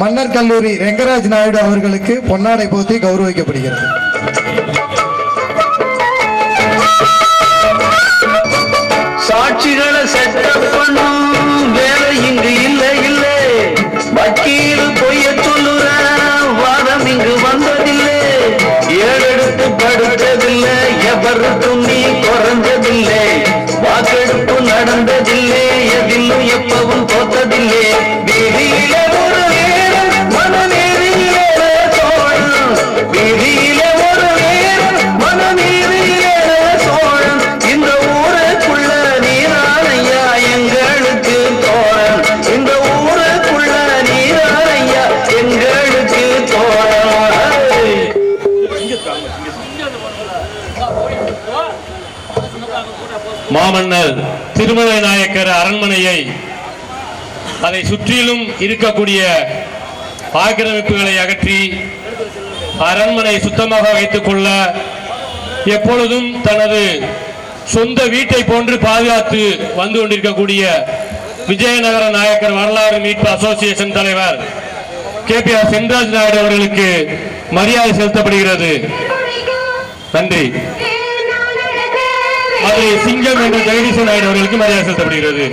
மன்னர் கல்லூரி ரெங்கராஜ் நாயுடு அவர்களுக்கு பொன்னாடை போத்தி கௌரவிக்கப்படுகிறது. சாட்சிகளை செட்டப் பண்ணும் வேலை இங்கு இல்லை இல்லை, வக்கீல் பொய்ய சொல்லுற வாதம் இங்கு வந்ததில்லை, ஏழெடுத்து படுத்ததில்லை, எவருக்கும் நீ குறைஞ்சதில்லை, வாக்கெடுப்பு நடந்ததில்லை, எதிலும் எப்பவும் தோத்ததில்லை, வீதியில ஒரு நேரம் மனநீதியிலே சோழன், வீதியில ஒரு நேரம் மனநீதியிலே சோழன், இந்த ஊருக்குள்ள நீரானையா எங்களுக்கு தோழன், இந்த ஊருக்குள்ள நீரானையா எங்களுக்கு தோழன். மாமன்னர் திருமலை நாயக்கர் அரண்மனையை அதை சுற்றிலும் இருக்கக்கூடிய ஆக்கிரமிப்புகளை அகற்றி அரண்மனை சுத்தமாக வைத்துக் கொள்ள எப்பொழுதும் தனது சொந்த வீட்டை போன்று பாதுகாத்து வந்து கொண்டிருக்கக்கூடிய விஜயநகர நாயக்கர் வரலாறு மீட்பு அசோசியேஷன் தலைவர் KPR சென்ராஜ் நாயுடு அவர்களுக்கு மரியாதை செலுத்தப்படுகிறது. நன்றி. மதுரை சிங்கம் என்ற ஜெகதீசன் நாயுடு அவர்களுக்கு மரியாதை செலுத்தப்படுகிறது.